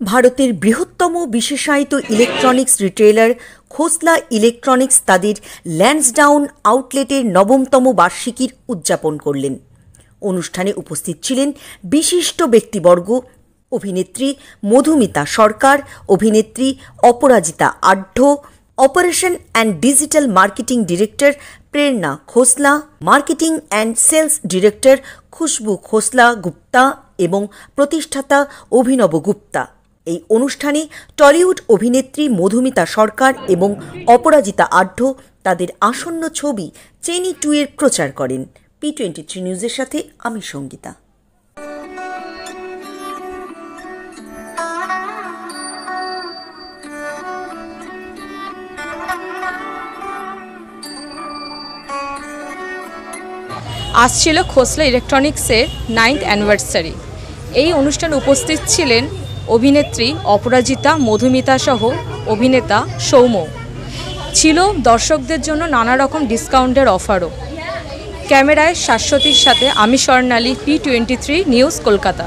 ভারতের বৃহত্তম বিশেষায়িত ইলেকট্রনিক্স রিটেলার খোসলা ইলেকট্রনিক্স তাদের ল্যান্সডাউন আউটলেটের ৯তম বার্ষিকীর উদযাপন করলেন। অনুষ্ঠানে উপস্থিত ছিলেন বিশিষ্ট ব্যক্তিবর্গ, অভিনেত্রী মধুমিতা সরকার, অভিনেত্রী Aparajita Adhya, operation and digital marketing director Prerna Khosla, marketing and sales director Khushboo Khosla Gupta এবং প্রতিষ্ঠাতা অভিনব গুপ্তা। এই অনুষ্ঠানে টলিউড অভিনেত্রী মধুমিতা সরকার এবং অপরাজিতা আঢ্য তাদের আসন্ন ছবি চেনি 2 এর প্রচার করেন। P23 নিউজের সাথে আমি সঙ্গীতা। আসছিল খোসলা ইলেকট্রনিক্সের 9th অ্যানিভার্সারি। এই অনুষ্ঠানে উপস্থিত ছিলেন অভিনেত্রী অপরাজিতা, মধুমিতা সহ অভিনেতা সৌম্য। ছিল দর্শকদের জন্য নানা রকম ডিসকাউন্টের অফারও। ক্যামেরায় শাশ্বতীর সাথে আমি স্বর্ণালী, P23 নিউজ, কলকাতা।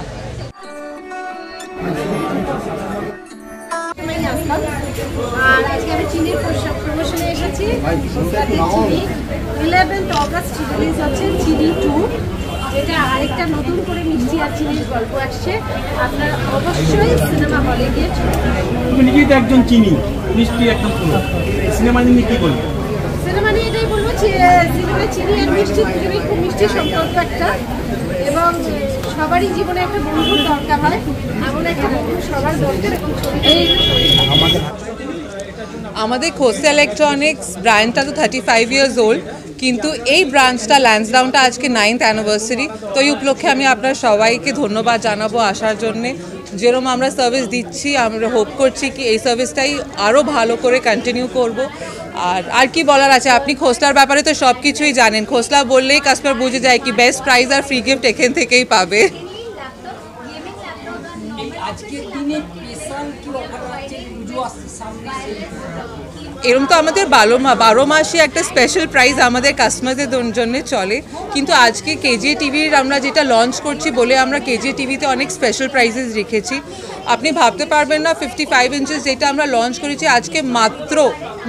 আর আজকে আমি চিনির প্রমোশনে এসেছি। 11th অগস্ট রিলিজ হচ্ছে চিনি 2, যেটা আরেকটা নতুন করে মিষ্টি আর চিনির গল্প আসছে। আপনারা অবশ্যই সিনেমা হলে গিয়ে নিজেই একজন চিনি মিষ্টি একদম সিনেমা নিয়ে কি বলবো? সিনেমা নিয়ে এটাই বলবো, সিনেমায় চিনি আর মিষ্টি দুজনেই খুব মিষ্টি সম্পর্ক একটা, এবং সবারই জীবনে একটা বন্ধুর দরকার হয়, এমন একটা বন্ধু সবার দরকার। এবং আমাদের খোসলা ইলেকট্রনিক্স ব্র্যান্ডটা তো 35 ইয়ার্স ওল্ড, কিন্তু এই ব্রাঞ্চটা ল্যান্সডাউনটা আজকে 9th অ্যানিভার্সারি। তো এই উপলক্ষে আমি আপনার সবাইকে ধন্যবাদ জানাবো আসার জন্যে। যেরকম আমরা সার্ভিস দিচ্ছি, আমরা হোপ করছি কি এই সার্ভিসটাই আরও ভালো করে কন্টিনিউ করব। আর কি বলার আছে, আপনি খোসলার ব্যাপারে তো সব কিছুই জানেন। খোসলা বললেই কাস্টমার বুঝে যায় কি বেস্ট প্রাইস আর ফ্রি গিফট এখান থেকেই পাবে। এরকম তো আমাদের 12 মাসে একটা স্পেশাল প্রাইস আমাদের কাস্টমারদের জন্য চলে, কিন্তু আজকে কেজিএ টিভির আমরা যেটা লঞ্চ করছি বলে আমরা কেজিএ টিভিতে অনেক স্পেশাল প্রাইজেস রেখেছি। আপনি ভাবতে পারবেন না, 55 ইঞ্চেস যেটা আমরা লঞ্চ করেছি আজকে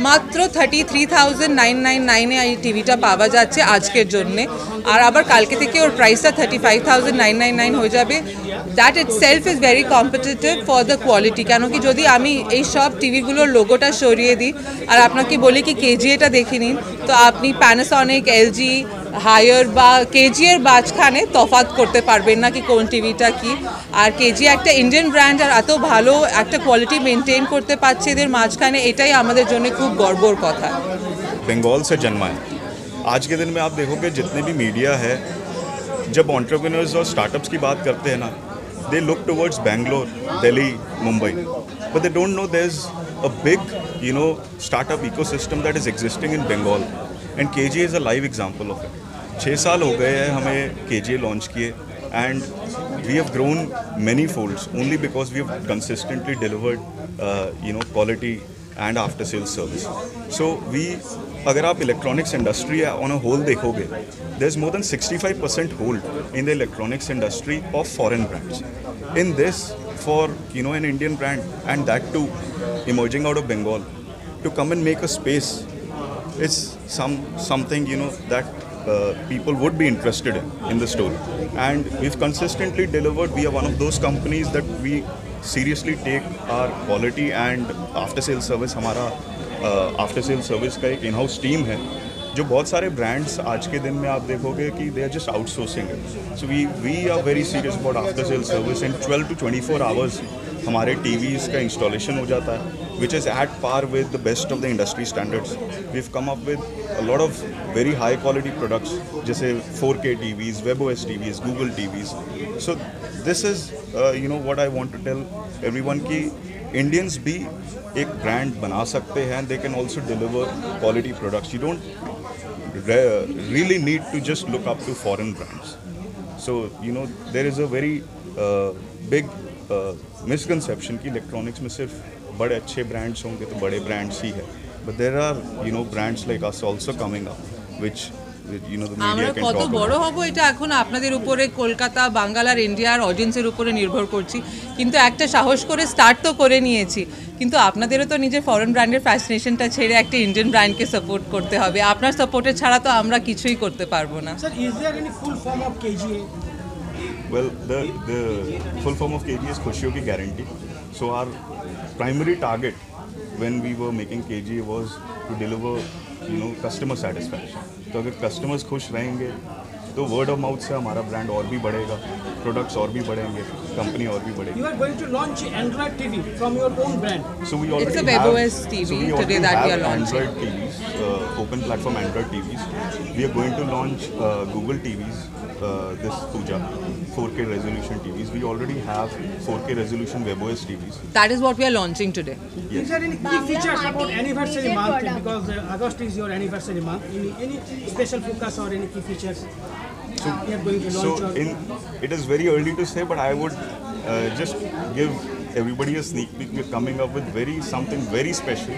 মাত্র 33,999 এই টিভিটা পাওয়া যাচ্ছে আজকের জন্যে। আর আবার কালকে থেকে ওর প্রাইসটা 35,999 হয়ে যাবে। That it self is very competitive for the quality. কেন কি যদি আমি এই সব টিভিগুলোর লোগোটা সরিয়ে দিই আর আপনাকে বলি কি কেজিএটা দেখে নিন, তো আপনি প্যানাসনিক, এলজি, হায়ার বা কেজিএর মাঝখানে তফাৎ করতে পারবেন না কি কোন টিভিটা কি। আর কেজি একটা ইন্ডিয়ান ব্র্যান্ড, আর এত ভালো একটা কোয়ালিটি মেনটেন করতে পারছে এদের মাঝখানে, এটাই আমাদের জন্য খুব গর্বর কথা। बंगाल से जन्मा है। आज के दिन में आप देखोगे जितने भी मीडिया है, जब एंटरप्रेन्योर्स और स्टार्टअप्स की बात करते हैं ना, they look towards Bangalore, Delhi, Mumbai, but they don't know there is a big startup ecosystem that is existing in Bengal, and KGA is a live example of it. 6 साल हो गए हैं हमें केजीए लॉन्च किए, and we have grown many folds only because we have consistently delivered quality and after sales service. So अगर आप electronics industry on a whole देखोगे, there is more than 65% hold in the electronics industry of foreign brands. In this for an Indian brand, and that too emerging out of Bengal, to come and make a space is something that people would be interested in the store, and we've consistently delivered. We are one of those companies that we seriously take our quality and after sales service. हमारा after sale service का एक in house team है, जो बहुत सारे brands आज के दिन में आप देखोगे कि they are just outsourcing it. So we are very serious about after sale service. In 12 to 24 hours हमारे टीवीज़ का इंस्टॉलेशन हो जाता है, which is at par with the best of the industry standards. We have come up with a lot of very high quality products, जैसे 4K TVs, WebOS TVs, Google TVs. So this is what I want to tell everyone कि Indians भी एक brand बना सकते हैं, they can also deliver quality products. You don't really need to just look up to foreign brands. So there is a very big misconception कि electronics में सिर्फ बड़े अच्छे ब्रांड्स होंगे तो बड़े ब्रांड्स ही है, but there are brands like us also coming up which you know the media আমরা can কত talk বড় about. হব এটা এখন আপনাদের উপরে, কলকাতা, বাঙাল আর ইন্ডিয়ার অডিয়েন্সের উপরে নির্ভর করছি। কিন্তু একটা সাহস করে স্টার্ট তো করে নিয়েছি, কিন্তু আপনাদেরও তো নিজের ফরেন ব্র্যান্ডের ফ্যাসিনেশনটা ছেড়ে একটা ইন্ডিয়ান ব্র্যান্ডকে সাপোর্ট করতে হবে। আপনার সাপোর্টের ছাড়া তো আমরা কিছুই করতে পারবো না। Sir, is there any full form of KGA? Well, the full form of KG is खुशियों की guarantee. So our primary target when we were making KG was to deliver, you know, customer satisfaction. तो अगर customers खुश रहेंगे तो word of mouth से हमारा brand और भी बढ़ेगा, products और भी बढ़ेंगे, company और भी बढ़ेगी. You are going to launch Android TV from your own brand. So we already It's a have, WebOS TV so we today already that we have are launching. Android TVs, open platform Android TVs. We are going to launch Google TVs this Puja, 4K resolution TVs. We already have 4K resolution WebOS TVs. That is what we are launching today. Is there any key features about anniversary month? Because August is your anniversary month. Any special focus or any key features you are going to launch? It is very early to say, but I would just give everybody a sneak peek. We're coming up with something very special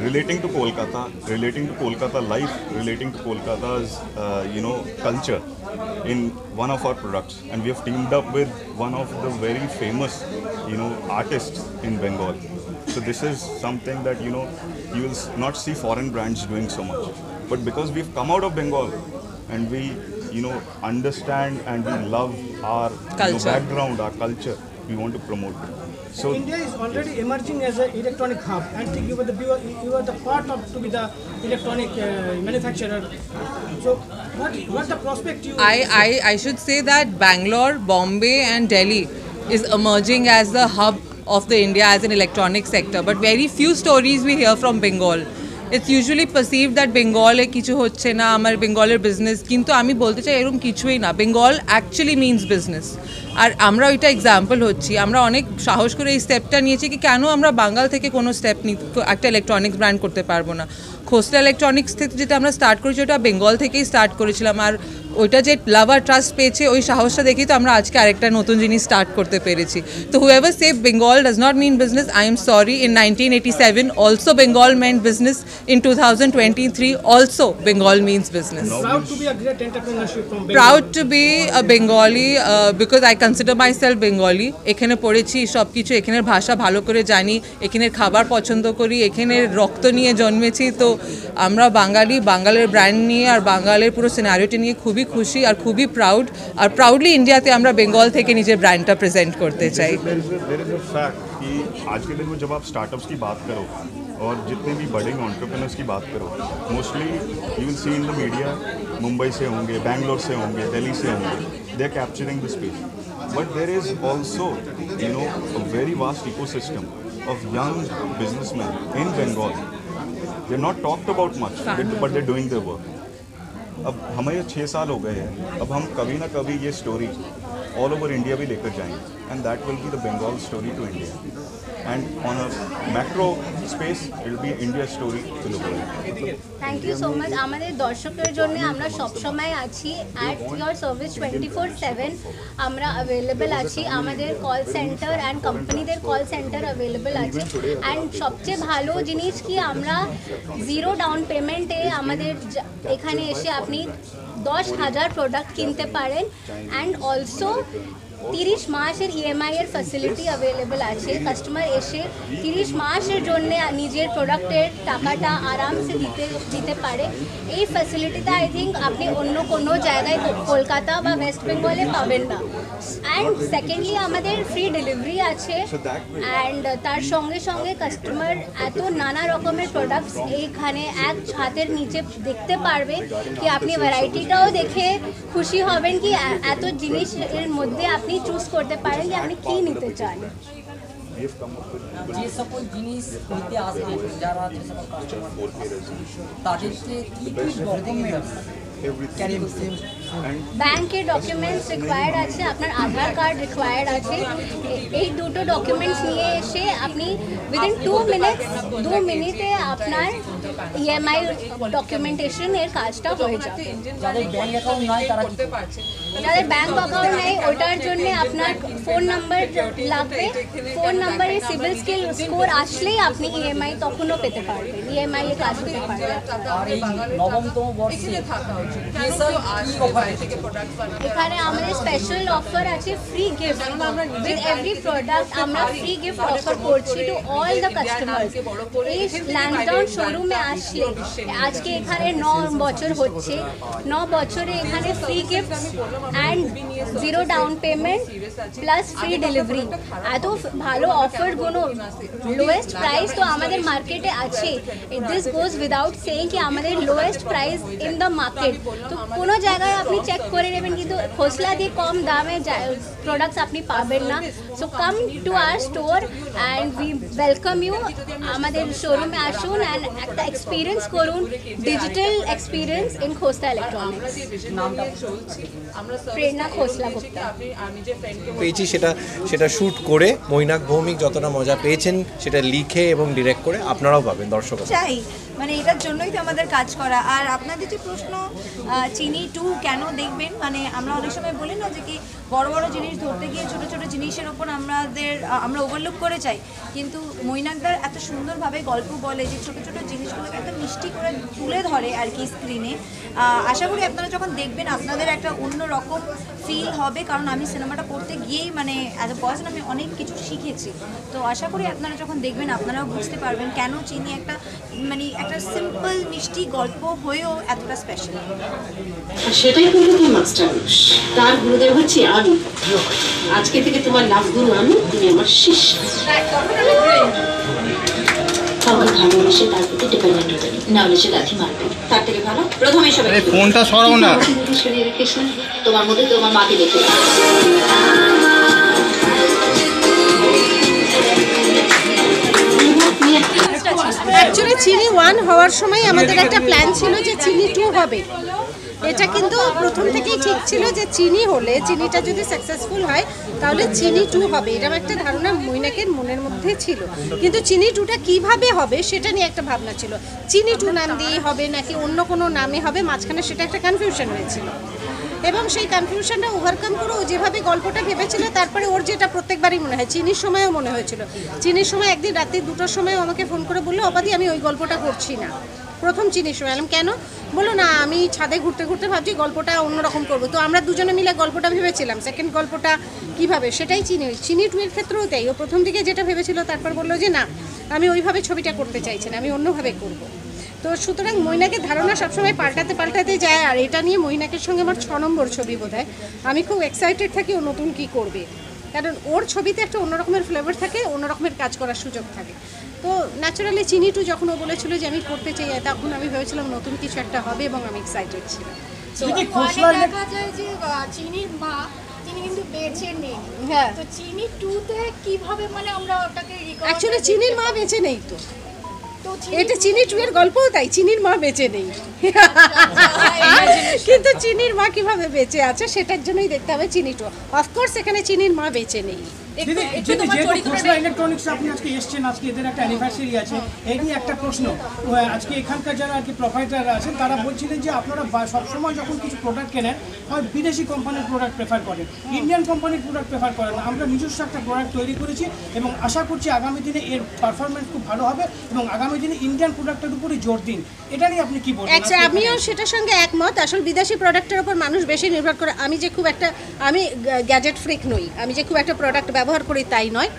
relating to Kolkata life, relating to Kolkata's culture in one of our products, and we have teamed up with one of the very famous artists in Bengal. So this is something that you will not see foreign brands doing so much, but because we've come out of Bengal and we understand and we love our Culture. background, our culture, we want to promote it. So India is already emerging as an electronic hub, and you are the part of to be the electronic manufacturer. So what the prospect you? I should say that Bangalore, Bombay and Delhi is emerging as the hub of the India as an electronic sector, but very few stories we hear from Bengal. It's usually perceived that Bengal e kichu hocche na, amar Bengaler business, kintu ami bolte chai erom কিছুই না। Bengal actually means business, আর আমরা ওইটা example হচ্ছি। আমরা অনেক সাহস করে এই স্টেপটা নিয়েছি কি কেন আমরা বাঙাল থেকে কোনো স্টেপ একটা ইলেকট্রনিক্স ব্র্যান্ড করতে পারবো না। খোসলা ইলেকট্রনিক্স থেকে যেটা আমরা স্টার্ট করেছি ওটা বেঙ্গল থেকেই স্টার্ট করেছিলাম, আর ওইটা যে লাভ আর ট্রাস্ট পেয়েছে ওই সাহসটা দেখেই তো আমরা আজকে আরেকটা নতুন জিনিস স্টার্ট করতে পেরেছি। তো whoever say Bengal does not mean business, I am sorry. In 1987 also Bengal meant business, in 2023 also Bengal means business. Proud to be a great entrepreneurship from Bengal. Proud to be a Bengali because I consider myself Bengali. এখানে পড়েছি সব কিছু, এখানের ভাষা ভালো করে জানি, এখানের খাবার পছন্দ করি, এখানের রক্ত নিয়ে জন্মেছি। তো আমরা বাঙালি, বাঙালের ব্র্যান্ড নিয়ে আর বাঙালের পুরো সিনারিওটি নিয়ে খুবই খুশি আর খুবই প্রাউড, আর প্রাউডলি ইন্ডিয়াতে আমরা বেঙ্গল থেকে নিজের ব্র্যান্ডটা প্রেজেন্ট করতে চাই। There is a fact कि आज के दिन में जब आप स्टार्टअप्स की बात करो और जितने भी बडिंग एंटरप्रेन्योर्स की बात करो, mostly you will see in the media Mumbai से होंगे, बैंगलोर से होंगे, दिल्ली से होंगे, they are capturing the space, but there is also a very vast ecosystem of young businessmen in Bengal. They're not talked about much, but they're doing their work. अब हमें 6 साल हो गए हैं, अब हम कभी ना कभी ये स्टोरी ऑल ओवर इंडिया भी लेकर जाएंगे, and that will be the Bengal story to India, and on a macro space it will be India story to the world. Thank you so much. আমাদের দর্শকের জন্য আমরা সবসময় আছি অ্যাট ইয়োর সার্ভিস 24/7। আমরা অ্যাভেলেবেল আছি, আমাদের কল সেন্টার অ্যান্ড কোম্পানিদের কল সেন্টার অ্যাভেলেবেল আছে। অ্যান্ড সবচেয়ে ভালো জিনিস কি আমরা জিরো ডাউন পেমেন্টে আমাদের এখানে এসে আপনি 10,000 প্রোডাক্ট কিনতে পারেন, অ্যান্ড অলসো 30 মাসের ইএমআই এর ফ্যাসিলিটি অ্যাভেলেবেল আছে। কাস্টমার এসে 30 মাসের জন্য নিজের প্রোডাক্টের টাকাটা আরামসে দিতে পারে। এই ফ্যাসিলিটিটা আই থিঙ্ক আপনি অন্য কোনো জায়গায় কলকাতা বা ওয়েস্ট বেঙ্গলে পাবেন না। অ্যান্ড সেকেন্ডলি আমাদের ফ্রি ডেলিভারি আছে, অ্যান্ড তার সঙ্গে সঙ্গে কাস্টমার এত নানা রকমের প্রোডাক্টস এইখানে এক ছাদের নিচে দেখতে পারবে কি আপনি ভ্যারাইটিটাও দেখে খুশি হবেন কি এত জিনিসের মধ্যে আপনি চুজ করতে পারেন যে আপনি কী নিতে চান। যে সকল জিনিস নিতে আসবেন যারা যে সকল কাস্টমার তাদেরকে কি কি ডকুমেন্টস ক্যারি করতে ব্যাংকের ডকুমেন্টস রিকোয়ার্ড আছে, আপনার আধার কার্ড রিকোয়ার্ড আছে। এই দুটো ডকুমেন্টস নিয়ে এসে আপনি উইদিন 2 মিনিটে আপনার EMI ডকুমেন্টেশন এর কাজটা হয়ে যাবে। যাদের ব্যাংক অ্যাকাউন্ট নাই তারা করতে পারছে, যাদের ব্যাংক অ্যাকাউন্ট নেই ওটার জন্য আপনার ফোন নাম্বার লাগবে, ফোন নাম্বারে সিভিল স্কোর আসলেই আপনি EMI তখনও পেতে পারবেন, EMI এ কাজ হতে পারবে। আর এই নবমতম বর্ষে এখানে আমাদের স্পেশাল অফার আছে free gift with every product. আমরা ফ্রি গিফট অফার করছি টু অল দ্য কাস্টমার্স। এই ল্যান্সডাউন শোরুমে আসলে আজকে এখানে 9 বছর হচ্ছে, 9 বছরে এখানে free gift and 0 down payment plus free delivery, এত ভালো অফারগুলো, লোয়েস্ট প্রাইস তো আমাদের মার্কেটে আছে। দিস গোজ উইদাউট সেইং কি আমাদের lowest price in the market. তো কোনো জায়গায় আপনি চেক করে নেবেন, কিন্তু খোসলা দিয়ে কম দামে প্রোডাক্টস আপনি পাবেন না। So come to our store and we welcome you. আমাদের শোরুমে আসুন অ্যান্ড একটা এক্সপিরিয়েন্স করুন, digital experience in Khosla Electronics. Prerna Khosla Gupta পেয়েছি, সেটা শ্যুট করে মৈনাক ভৌমিক যতটা মজা পেয়েছেন সেটা লিখে এবং ডিরেক্ট করে আপনারাও পাবেন দর্শক চাই, মানে এটার জন্যই তো আমাদের কাজ করা। আর আপনাদের যে প্রশ্ন চিনি 2 কেন দেখবেন, মানে আমরা অনেক সময় বলি না যে কি বড় বড় জিনিস ধরতে গিয়ে ছোট ছোট জিনিসের ওপর আমরা ওভারলুক করে চাই, কিন্তু মৈনাকদার এত সুন্দরভাবে গল্প বলে যে ছোট ছোট জিনিসগুলোকে এত মিষ্টি করে তুলে ধরে আর কি স্ক্রিনে। আশা করি আপনারা যখন দেখবেন আপনাদের একটা অন্য রকম ফিল হবে, কারণ আমি সিনেমাটা করতে গিয়েই মানে অ্যাজ এ পার্সন আমি অনেক কিছু শিখেছি। তো আশা করি আপনারা যখন দেখবেন আপনারাও বুঝতে পারবেন কেন চিনি একটা মানে একটা সিম্পল মিষ্টি গল্প হয়েও এতটা স্পেশাল। সেটাই হলো কি মাস্টার, তার গুরুদেব হচ্ছে আমি। আজকে থেকে তোমার লাভ গুরু আমি, তুমি আমার শিষ্য। কাউকে ভালোবেসে তার প্রতি ডিপেন্ডেন্ট হতে নেই, না হলে সে লাথি মারবে। তার থেকে ভালো প্রথমে সবাই ফোনটা সরাও না, সরিয়ে রেখেছ তোমার মধ্যে তোমার মাকে দেখে। অ্যাকচুয়ালি চিনি 1 হওয়ার সময় আমাদের একটা প্ল্যান ছিল যে চিনি 2 হবে। এটা কিন্তু প্রথম থেকেই ঠিক ছিল যে চিনি হলে, চিনিটা যদি সাকসেসফুল হয় তাহলে চিনি 2 হবে, এরকম একটা ধারণা মৈনাকের মনের মধ্যে ছিল। কিন্তু চিনি 2টা কিভাবে হবে সেটা নিয়ে একটা ভাবনা ছিল, চিনি 2 নাম দিয়েই হবে নাকি অন্য কোনো নামে হবে, মাঝখানে সেটা একটা কনফিউশন হয়েছিল। এবং সেই কনফিউশনটা ওভারকাম করে ও যেভাবে গল্পটা ভেবেছিল, তারপরে ওর যেটা প্রত্যেকবারই মনে হয়, চিনির সময়ও মনে হয়েছিল। চিনির সময় একদিন রাত্রি 2টার সময় আমাকে ফোন করে বললো, অপাদি আমি ওই গল্পটা করছি না। প্রথম চিনির সময় এলাম, কেন? বলো না আমি ছাদে ঘুরতে ঘুরতে ভাবছি গল্পটা অন্যরকম করবো। তো আমরা দুজনে মিলে গল্পটা ভেবেছিলাম, সেকেন্ড গল্পটা কিভাবে সেটাই চিনি 2 এর ক্ষেত্রেও তাই। ও প্রথম দিকে যেটা ভেবেছিল তারপর বললো যে না আমি ওইভাবে ছবিটা করতে চাইছি না, আমি অন্যভাবে করব। তো সুতরাং মৈনাকের ধারণা সবসময় পাল্টাতে যায়। আর এটা নিয়ে মৈনাকের সঙ্গে আমার 6 নম্বর ছবি বোধহয়। আমি খুব এক্সাইটেড থাকি ও নতুন কী করবে, কারণ ওর ছবিতে একটা অন্য রকমের ফ্লেভার থাকে, অন্য রকমের কাজ করার সুযোগ থাকে। তো ন্যাচারালি চিনি 2 যখন ও বলেছিল যে আমি করতে চাই, তখন আমি ভেবেছিলাম নতুন কিছু একটা হবে এবং আমি এক্সাইটেড ছিলাম। দেখা যায় যে চিনির মা, চিনি কিন্তু বেঁচে নেই। হ্যাঁ, তো চিনি 2তে কিভাবে মানে আমরা ওটাকে অ্যাকচুয়ালি চিনির মা বেঁচে নেই, তো এটা চিনি 2 এর গল্পও তাই, চিনির মা বেঁচে নেই, কিন্তু চিনির মা কিভাবে বেঁচে আছে সেটার জন্যই দেখতে হবে চিনি 2। অফকোর্স এখানে চিনির মা বেঁচে নেই। ইলেকট্রনিক্স আপনি আজকে এসছেন, আজকে এদের একটা অ্যানিভার্সারি আছে, এই নিয়ে একটা প্রশ্ন। আজকে এখানকার যারা আর কি প্রোভাইডাররা আছেন তারা বলছিলেন যে আপনারা সবসময় যখন কিছু প্রোডাক্ট কেনেন হয় বিদেশি কোম্পানির প্রোডাক্ট প্রেফার করেন, ইন্ডিয়ান কোম্পানির প্রোডাক্ট প্রেফার করেন না। আমরা নিজস্ব একটা প্রোডাক্ট তৈরি করেছি এবং আশা করছি আগামী দিনে এর পারফরমেন্স খুব ভালো হবে এবং আগামী দিনে ইন্ডিয়ান প্রোডাক্টের উপরই জোর দিন। এটা নিয়ে আপনি কি বলবেন? আমিও সেটার সঙ্গে একমত। আসলে বিদেশি প্রোডাক্টের উপর মানুষ বেশি নির্ভর করে। আমি গ্যাজেট ফ্রিক নই, আমি যে খুব একটা প্রোডাক্ট ব্যবহার করি তাই নয়।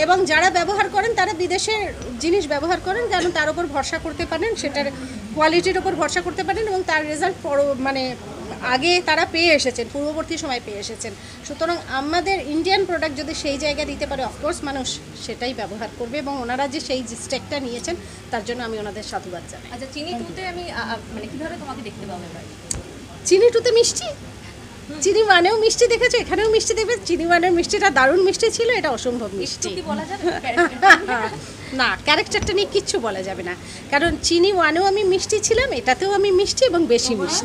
এবং যারা ব্যবহার করেন তারা বিদেশের জিনিস ব্যবহার করেন, কারণ তার উপর ভরসা করতে পারেন, সেটার কোয়ালিটির উপর ভরসা করতে পারেন এবং তার রেজাল্ট মানে আগে তারা পেয়ে এসেছেন, পূর্ববর্তী সময় পেয়ে এসেছেন। সুতরাং আমাদের ইন্ডিয়ান প্রোডাক্ট যদি সেই জায়গা দিতে পারে অফকোর্স মানুষ সেটাই ব্যবহার করবে এবং ওনারা যে সেই স্টেকটা নিয়েছেন তার জন্য আমি ওনাদের সাধুবাদ জানাই। আচ্ছা, চিনি 2তে আমি মানে কিভাবে তোমাকে দেখতে পাবো? চিনি 2তে মিষ্টি, চিনি 1এও মিষ্টি দেখেছো, এখানেও মিষ্টি দেখবে। চিনি 1এর মিষ্টিটা দারুণ মিষ্টি ছিল, এটা অসম্ভব মিষ্টি। না, ক্যারেক্টারটা নিয়ে কিচ্ছু বলা যাবে না, কারণ চিনি 1এও আমি মিষ্টি ছিলাম, এটাতেও আমি মিষ্টি এবং বেশি মিষ্টি।